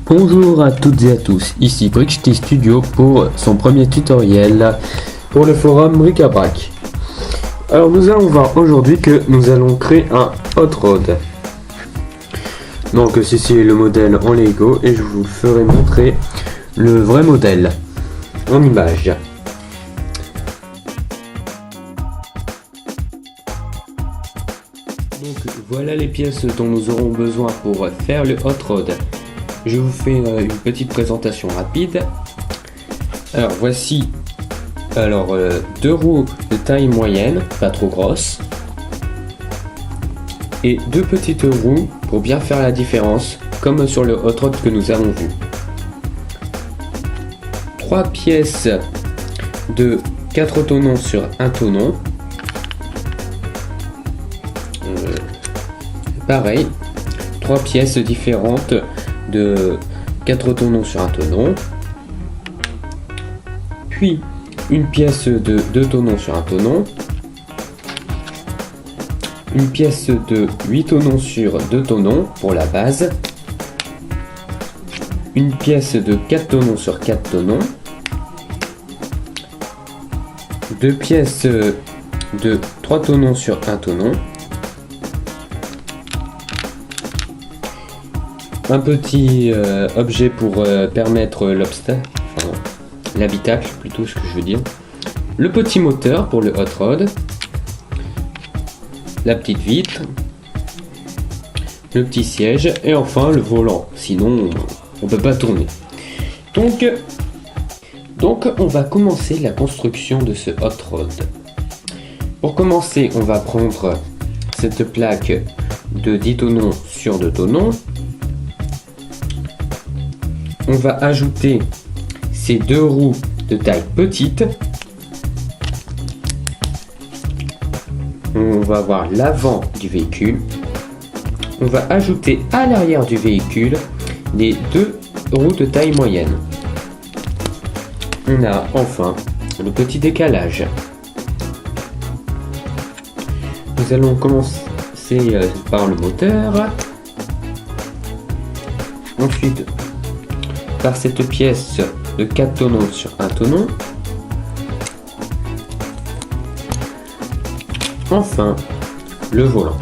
Bonjour à toutes et à tous, ici BrickJT Studio pour son premier tutoriel pour le forum Bric-à-Brac. Alors nous allons voir aujourd'hui que nous allons créer un hot rod. Donc ceci est le modèle en Lego et je vous ferai montrer le vrai modèle en image. Donc voilà les pièces dont nous aurons besoin pour faire le hot rod. Je vous fais une petite présentation rapide. Alors voici deux roues de taille moyenne, pas trop grosses, et deux petites roues pour bien faire la différence, comme sur le hot rod que nous avons vu. 3 pièces de 4 tonneaux sur un tonneau. Pareil, 3 pièces différentes de 4 tonneaux sur un tonneau, puis une pièce de 2 tonneaux sur un tonneau, une pièce de 8 tonneaux sur 2 tonneaux pour la base, une pièce de 4 tonneaux sur 4 tonneaux, 2 pièces de 3 tonneaux sur 1 tonneau, un petit objet pour permettre l'habitacle, plutôt ce que je veux dire, le petit moteur pour le hot rod, la petite vitre, le petit siège et enfin le volant, sinon on peut pas tourner. Donc on va commencer la construction de ce hot rod. Pour commencer, on va prendre cette plaque de 10 tonneaux sur 2 tonneaux. On va ajouter ces deux roues de taille petite. On va avoir l'avant du véhicule. On va ajouter à l'arrière du véhicule les deux roues de taille moyenne. On a enfin le petit décalage. Nous allons commencer par le moteur. Ensuite, par cette pièce de 4 tonneaux sur 1 tonneau. Enfin, le volant.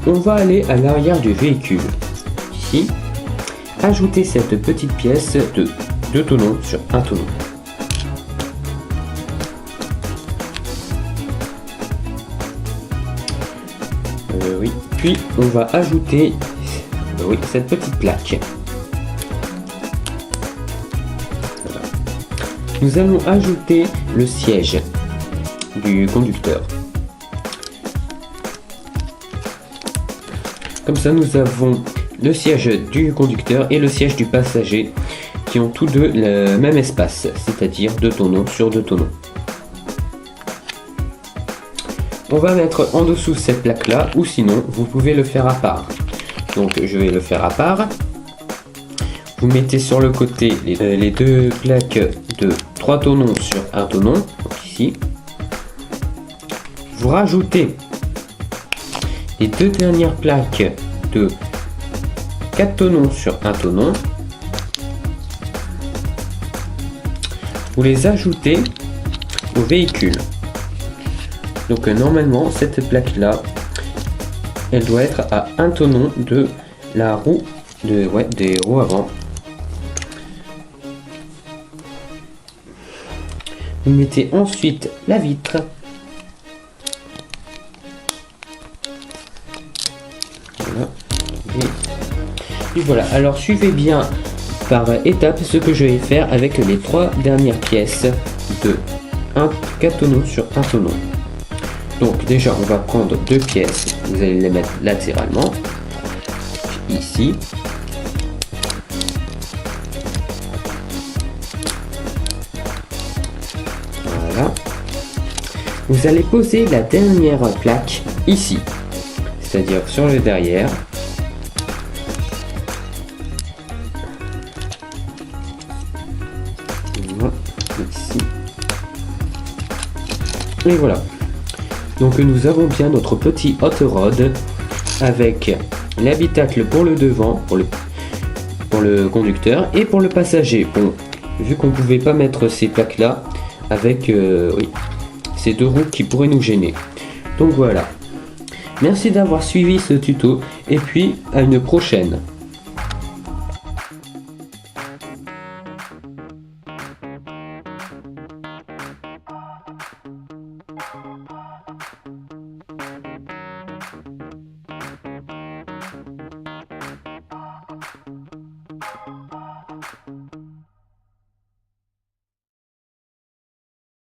On va aller à l'arrière du véhicule. Ici, ajouter cette petite pièce de 2 tonneaux sur 1 tonneau. Oui. Puis on va ajouter cette petite plaque. Voilà. Nous allons ajouter le siège du conducteur. Comme ça, nous avons le siège du conducteur et le siège du passager qui ont tous deux le même espace, c'est-à-dire 2 tonneaux sur 2 tonneaux. On va mettre en dessous cette plaque là, ou sinon vous pouvez le faire à part. Donc je vais le faire à part. Vous mettez sur le côté les deux plaques de 3 tonneaux sur 1 tonneau, donc ici. Vous rajoutez les deux dernières plaques de 4 tonneaux sur 1 tonneau. Vous les ajoutez au véhicule. Donc normalement cette plaque là, elle doit être à 1 tonneau de la roue des roues avant. Vous mettez ensuite la vitre. Voilà. Et voilà. Alors suivez bien par étapes ce que je vais faire avec les 3 dernières pièces de 4 tonneaux sur 1 tonneau. Donc déjà on va prendre 2 pièces, vous allez les mettre latéralement, ici. Voilà. Vous allez poser la dernière plaque ici, c'est-à-dire sur le derrière. Et voilà. Donc nous avons bien notre petit hot rod avec l'habitacle pour le devant, pour le conducteur et pour le passager. Bon, vu qu'on pouvait pas mettre ces plaques là avec ces deux roues qui pourraient nous gêner. Donc voilà. Merci d'avoir suivi ce tuto et puis à une prochaine.